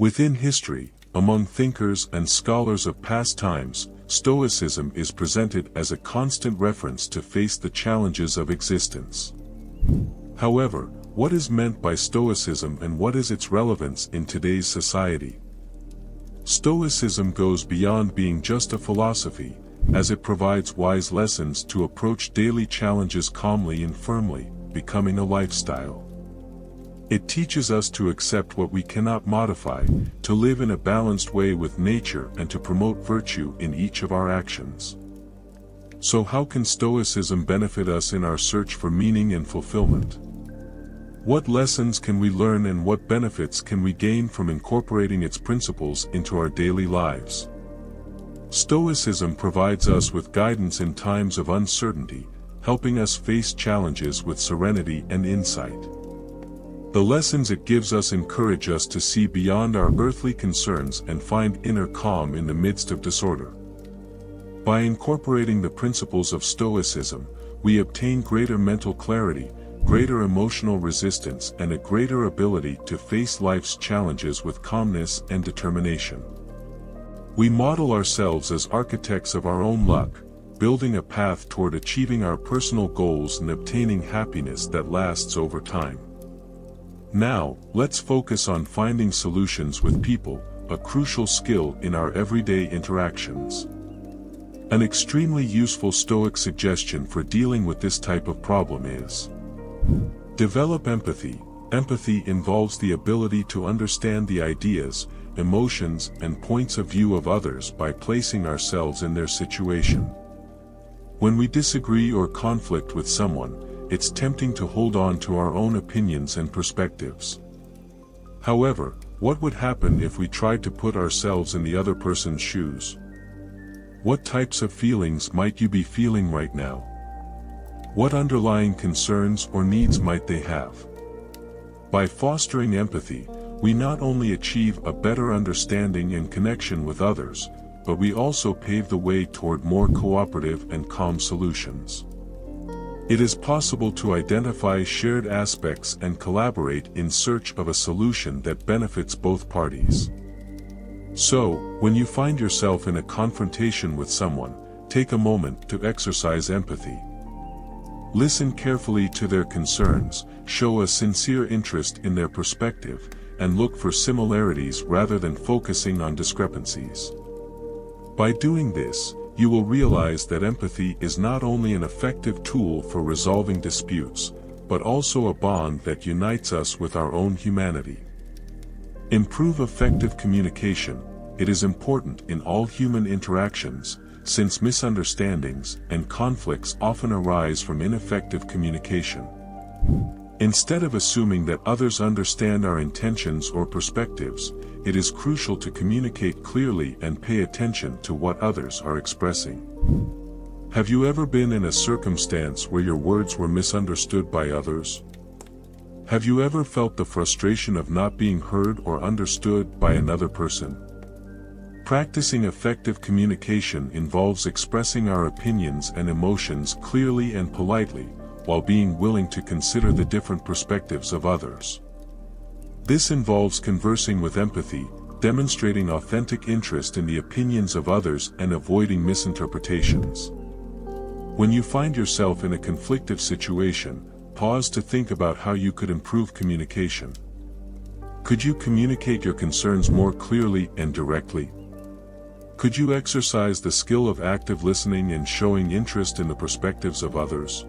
Within history, among thinkers and scholars of past times, Stoicism is presented as a constant reference to face the challenges of existence. However, what is meant by Stoicism and what is its relevance in today's society? Stoicism goes beyond being just a philosophy, as it provides wise lessons to approach daily challenges calmly and firmly, becoming a lifestyle. It teaches us to accept what we cannot modify, to live in a balanced way with nature and to promote virtue in each of our actions. So how can Stoicism benefit us in our search for meaning and fulfillment? What lessons can we learn and what benefits can we gain from incorporating its principles into our daily lives? Stoicism provides us with guidance in times of uncertainty, helping us face challenges with serenity and insight. The lessons it gives us encourage us to see beyond our earthly concerns and find inner calm in the midst of disorder. By incorporating the principles of Stoicism, we obtain greater mental clarity, greater emotional resistance, and a greater ability to face life's challenges with calmness and determination. We model ourselves as architects of our own luck, building a path toward achieving our personal goals and obtaining happiness that lasts over time. Now, let's focus on finding solutions with people, a crucial skill in our everyday interactions. An extremely useful Stoic suggestion for dealing with this type of problem is: develop empathy. Empathy involves the ability to understand the ideas, emotions, and points of view of others by placing ourselves in their situation. When we disagree or conflict with someone, it's tempting to hold on to our own opinions and perspectives. However, what would happen if we tried to put ourselves in the other person's shoes? What types of feelings might you be feeling right now? What underlying concerns or needs might they have? By fostering empathy, we not only achieve a better understanding and connection with others, but we also pave the way toward more cooperative and calm solutions. It is possible to identify shared aspects and collaborate in search of a solution that benefits both parties. So, when you find yourself in a confrontation with someone, take a moment to exercise empathy. Listen carefully to their concerns, show a sincere interest in their perspective, and look for similarities rather than focusing on discrepancies. By doing this, you will realize that empathy is not only an effective tool for resolving disputes, but also a bond that unites us with our own humanity. Improve effective communication. It is important in all human interactions, since misunderstandings and conflicts often arise from ineffective communication. Instead of assuming that others understand our intentions or perspectives, it is crucial to communicate clearly and pay attention to what others are expressing. Have you ever been in a circumstance where your words were misunderstood by others? Have you ever felt the frustration of not being heard or understood by another person? Practicing effective communication involves expressing our opinions and emotions clearly and politely, while being willing to consider the different perspectives of others. This involves conversing with empathy, demonstrating authentic interest in the opinions of others and avoiding misinterpretations. When you find yourself in a conflictive situation, pause to think about how you could improve communication. Could you communicate your concerns more clearly and directly? Could you exercise the skill of active listening and showing interest in the perspectives of others?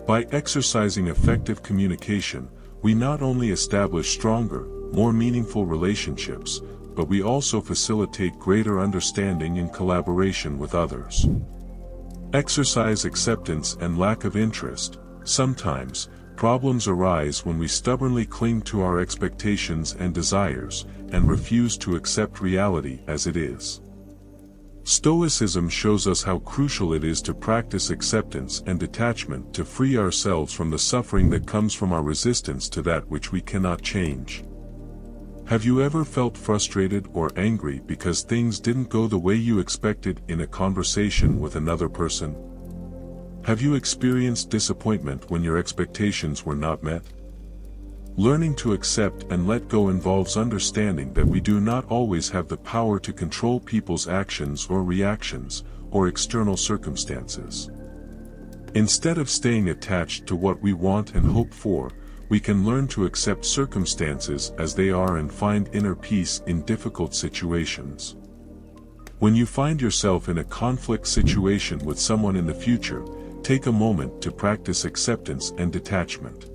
By exercising effective communication, we not only establish stronger, more meaningful relationships, but we also facilitate greater understanding and collaboration with others. Exercise acceptance and lack of interest. Sometimes, problems arise when we stubbornly cling to our expectations and desires, and refuse to accept reality as it is. Stoicism shows us how crucial it is to practice acceptance and detachment to free ourselves from the suffering that comes from our resistance to that which we cannot change. Have you ever felt frustrated or angry because things didn't go the way you expected in a conversation with another person? Have you experienced disappointment when your expectations were not met? Learning to accept and let go involves understanding that we do not always have the power to control people's actions or reactions, or external circumstances. Instead of staying attached to what we want and hope for, we can learn to accept circumstances as they are and find inner peace in difficult situations. When you find yourself in a conflict situation with someone in the future, take a moment to practice acceptance and detachment.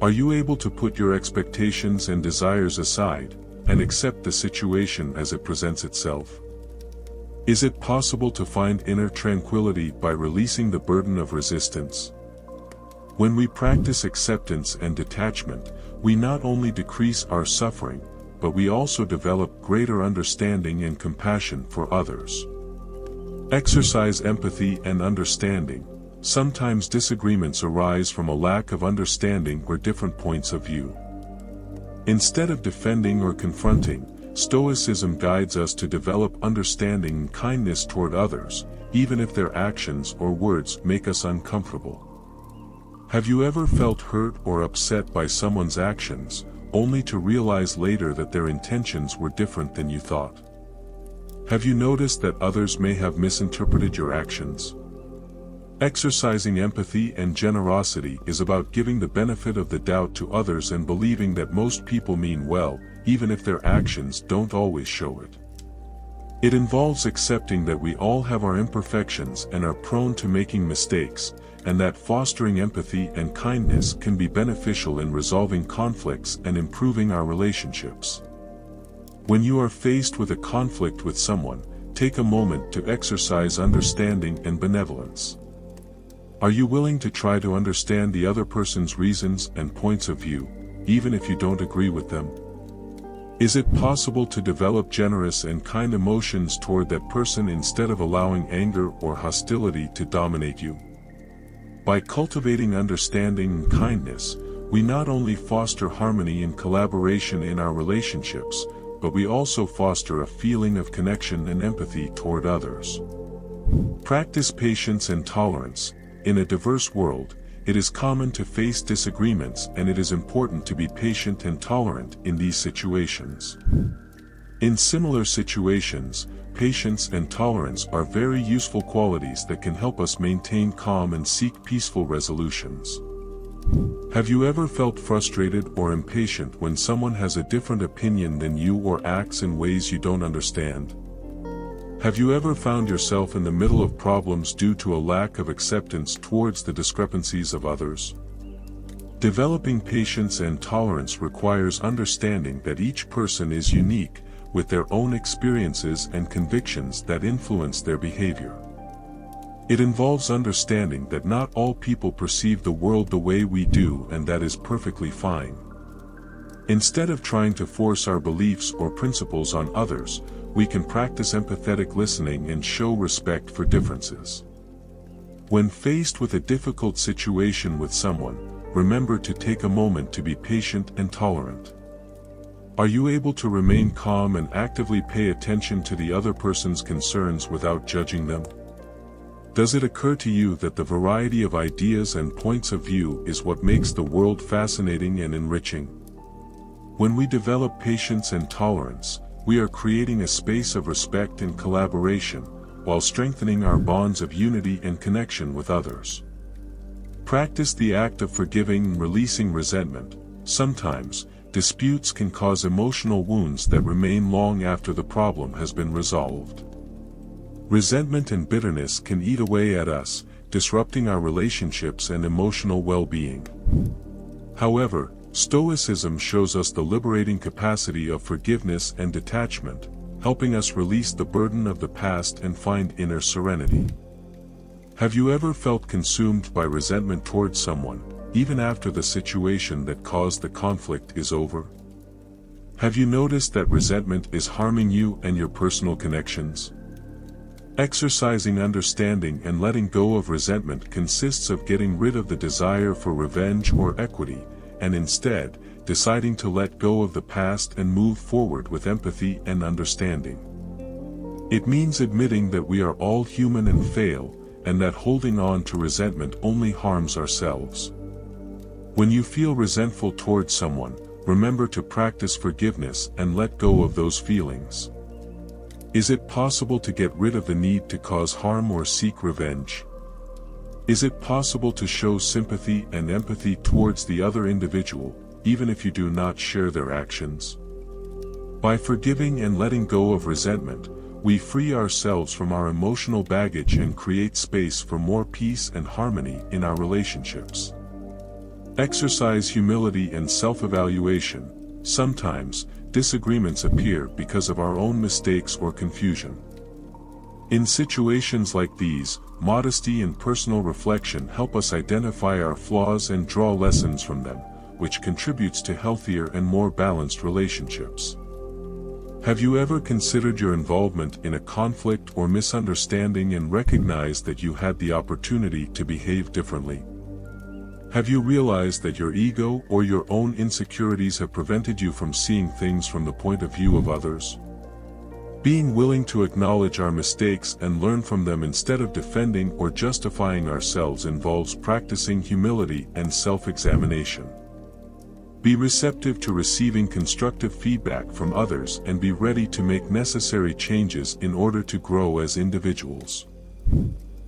Are you able to put your expectations and desires aside, and accept the situation as it presents itself? Is it possible to find inner tranquility by releasing the burden of resistance? When we practice acceptance and detachment, we not only decrease our suffering, but we also develop greater understanding and compassion for others. Exercise empathy and understanding. Sometimes disagreements arise from a lack of understanding or different points of view. Instead of defending or confronting, Stoicism guides us to develop understanding and kindness toward others, even if their actions or words make us uncomfortable. Have you ever felt hurt or upset by someone's actions, only to realize later that their intentions were different than you thought? Have you noticed that others may have misinterpreted your actions? Exercising empathy and generosity is about giving the benefit of the doubt to others and believing that most people mean well, even if their actions don't always show it. It involves accepting that we all have our imperfections and are prone to making mistakes, and that fostering empathy and kindness can be beneficial in resolving conflicts and improving our relationships. When you are faced with a conflict with someone, take a moment to exercise understanding and benevolence. Are you willing to try to understand the other person's reasons and points of view, even if you don't agree with them? Is it possible to develop generous and kind emotions toward that person instead of allowing anger or hostility to dominate you? By cultivating understanding and kindness, we not only foster harmony and collaboration in our relationships, but we also foster a feeling of connection and empathy toward others. Practice patience and tolerance. In a diverse world, it is common to face disagreements, and it is important to be patient and tolerant in these situations. In similar situations, patience and tolerance are very useful qualities that can help us maintain calm and seek peaceful resolutions. Have you ever felt frustrated or impatient when someone has a different opinion than you or acts in ways you don't understand? Have you ever found yourself in the middle of problems due to a lack of acceptance towards the discrepancies of others? Developing patience and tolerance requires understanding that each person is unique, with their own experiences and convictions that influence their behavior. It involves understanding that not all people perceive the world the way we do, and that is perfectly fine. Instead of trying to force our beliefs or principles on others, we can practice empathetic listening and show respect for differences. When faced with a difficult situation with someone, remember to take a moment to be patient and tolerant. Are you able to remain calm and actively pay attention to the other person's concerns without judging them? Does it occur to you that the variety of ideas and points of view is what makes the world fascinating and enriching? When we develop patience and tolerance, we are creating a space of respect and collaboration, while strengthening our bonds of unity and connection with others. Practice the act of forgiving and releasing resentment. Sometimes, disputes can cause emotional wounds that remain long after the problem has been resolved. Resentment and bitterness can eat away at us, disrupting our relationships and emotional well-being. However, Stoicism shows us the liberating capacity of forgiveness and detachment, helping us release the burden of the past and find inner serenity. Have you ever felt consumed by resentment towards someone, even after the situation that caused the conflict is over? Have you noticed that resentment is harming you and your personal connections? Exercising understanding and letting go of resentment consists of getting rid of the desire for revenge or equity, and instead, deciding to let go of the past and move forward with empathy and understanding. It means admitting that we are all human and fail, and that holding on to resentment only harms ourselves. When you feel resentful towards someone, remember to practice forgiveness and let go of those feelings. Is it possible to get rid of the need to cause harm or seek revenge? Is it possible to show sympathy and empathy towards the other individual, even if you do not share their actions? By forgiving and letting go of resentment, we free ourselves from our emotional baggage and create space for more peace and harmony in our relationships. Exercise humility and self-evaluation. Sometimes, disagreements appear because of our own mistakes or confusion. In situations like these, modesty and personal reflection help us identify our flaws and draw lessons from them, which contributes to healthier and more balanced relationships. Have you ever considered your involvement in a conflict or misunderstanding and recognized that you had the opportunity to behave differently? Have you realized that your ego or your own insecurities have prevented you from seeing things from the point of view of others? Being willing to acknowledge our mistakes and learn from them instead of defending or justifying ourselves involves practicing humility and self-examination. Be receptive to receiving constructive feedback from others and be ready to make necessary changes in order to grow as individuals.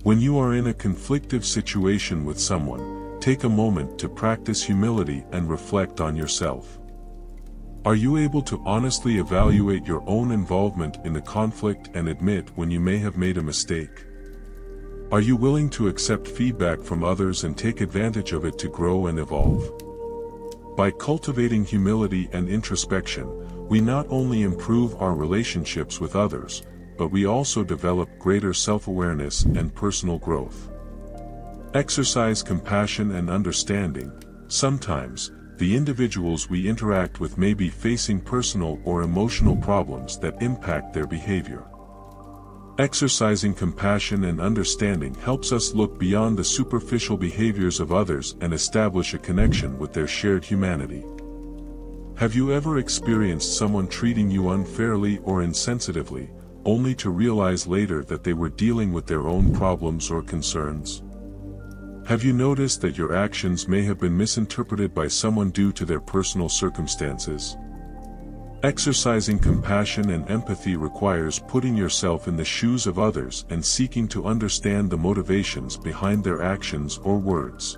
When you are in a conflictive situation with someone, take a moment to practice humility and reflect on yourself. Are you able to honestly evaluate your own involvement in the conflict and admit when you may have made a mistake? Are you willing to accept feedback from others and take advantage of it to grow and evolve? By cultivating humility and introspection, we not only improve our relationships with others, but we also develop greater self-awareness and personal growth. Exercise compassion and understanding. Sometimes, the individuals we interact with may be facing personal or emotional problems that impact their behavior. Exercising compassion and understanding helps us look beyond the superficial behaviors of others and establish a connection with their shared humanity. Have you ever experienced someone treating you unfairly or insensitively, only to realize later that they were dealing with their own problems or concerns? Have you noticed that your actions may have been misinterpreted by someone due to their personal circumstances? Exercising compassion and empathy requires putting yourself in the shoes of others and seeking to understand the motivations behind their actions or words.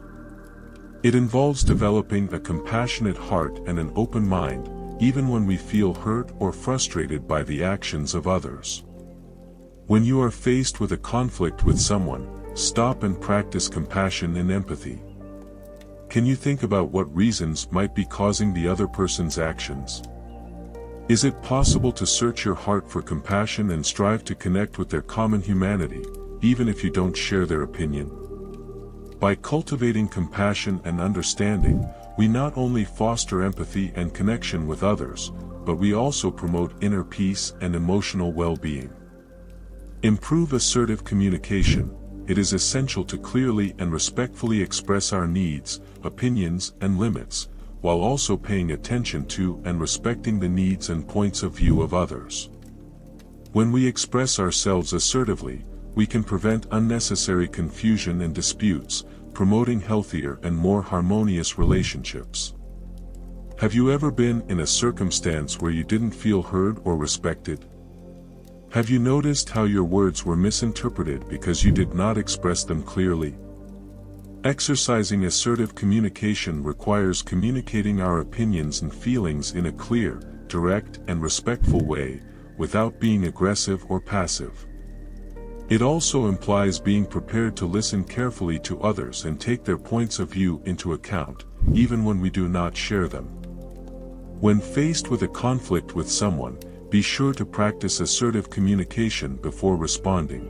It involves developing a compassionate heart and an open mind, even when we feel hurt or frustrated by the actions of others. When you are faced with a conflict with someone, stop and practice compassion and empathy. Can you think about what reasons might be causing the other person's actions? Is it possible to search your heart for compassion and strive to connect with their common humanity, even if you don't share their opinion? By cultivating compassion and understanding, we not only foster empathy and connection with others, but we also promote inner peace and emotional well-being. Improve assertive communication. It is essential to clearly and respectfully express our needs, opinions, and limits, while also paying attention to and respecting the needs and points of view of others. When we express ourselves assertively, we can prevent unnecessary confusion and disputes, promoting healthier and more harmonious relationships. Have you ever been in a circumstance where you didn't feel heard or respected? Have you noticed how your words were misinterpreted because you did not express them clearly? Exercising assertive communication requires communicating our opinions and feelings in a clear, direct, and respectful way, without being aggressive or passive. It also implies being prepared to listen carefully to others and take their points of view into account, even when we do not share them. When faced with a conflict with someone, be sure to practice assertive communication before responding.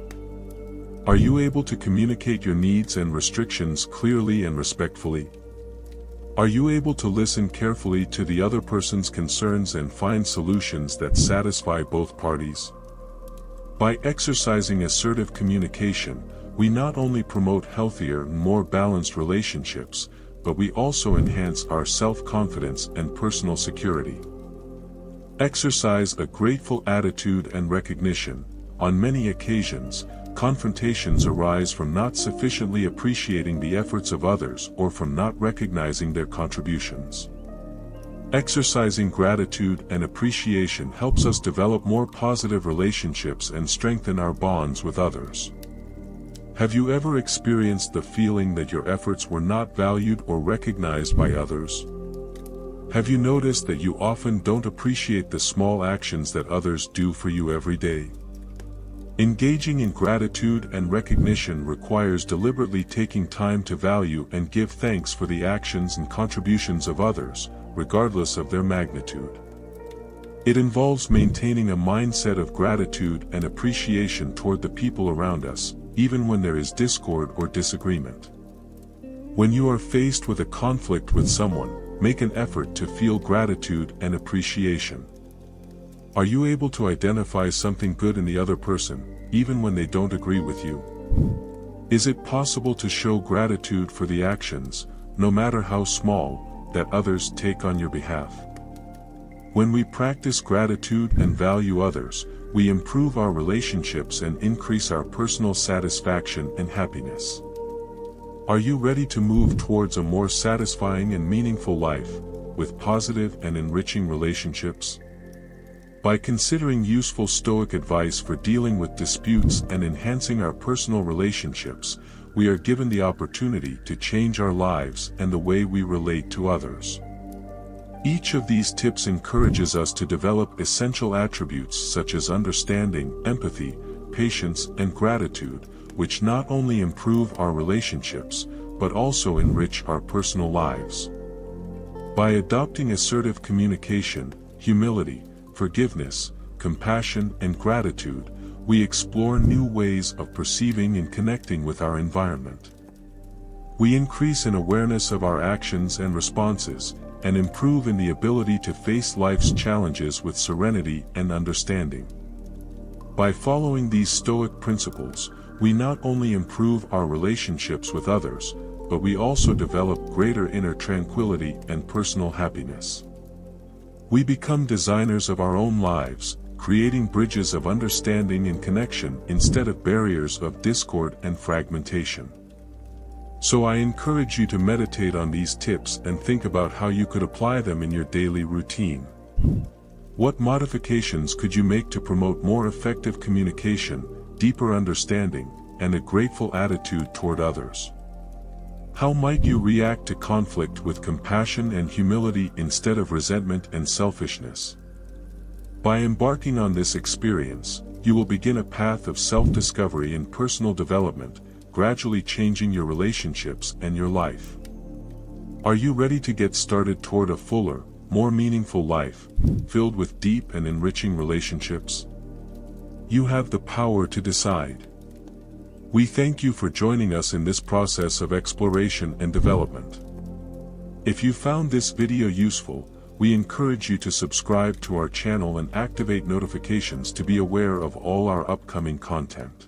Are you able to communicate your needs and restrictions clearly and respectfully? Are you able to listen carefully to the other person's concerns and find solutions that satisfy both parties? By exercising assertive communication, we not only promote healthier and more balanced relationships, but we also enhance our self-confidence and personal security. Exercise a grateful attitude and recognition. On many occasions, confrontations arise from not sufficiently appreciating the efforts of others or from not recognizing their contributions. Exercising gratitude and appreciation helps us develop more positive relationships and strengthen our bonds with others. Have you ever experienced the feeling that your efforts were not valued or recognized by others? Have you noticed that you often don't appreciate the small actions that others do for you every day? Engaging in gratitude and recognition requires deliberately taking time to value and give thanks for the actions and contributions of others, regardless of their magnitude. It involves maintaining a mindset of gratitude and appreciation toward the people around us, even when there is discord or disagreement. When you are faced with a conflict with someone, make an effort to feel gratitude and appreciation. Are you able to identify something good in the other person, even when they don't agree with you? Is it possible to show gratitude for the actions, no matter how small, that others take on your behalf? When we practice gratitude and value others, we improve our relationships and increase our personal satisfaction and happiness. Are you ready to move towards a more satisfying and meaningful life, with positive and enriching relationships? By considering useful Stoic advice for dealing with disputes and enhancing our personal relationships, we are given the opportunity to change our lives and the way we relate to others. Each of these tips encourages us to develop essential attributes such as understanding, empathy, patience, and gratitude, which not only improve our relationships, but also enrich our personal lives. By adopting assertive communication, humility, forgiveness, compassion, and gratitude, we explore new ways of perceiving and connecting with our environment. We increase in awareness of our actions and responses, and improve in the ability to face life's challenges with serenity and understanding. By following these Stoic principles, we not only improve our relationships with others, but we also develop greater inner tranquility and personal happiness. We become designers of our own lives, creating bridges of understanding and connection instead of barriers of discord and fragmentation. So I encourage you to meditate on these tips and think about how you could apply them in your daily routine. What modifications could you make to promote more effective communication, deeper understanding, and a grateful attitude toward others? How might you react to conflict with compassion and humility instead of resentment and selfishness? By embarking on this experience, you will begin a path of self-discovery and personal development, gradually changing your relationships and your life. Are you ready to get started toward a fuller, more meaningful life, filled with deep and enriching relationships? You have the power to decide. We thank you for joining us in this process of exploration and development. If you found this video useful, we encourage you to subscribe to our channel and activate notifications to be aware of all our upcoming content.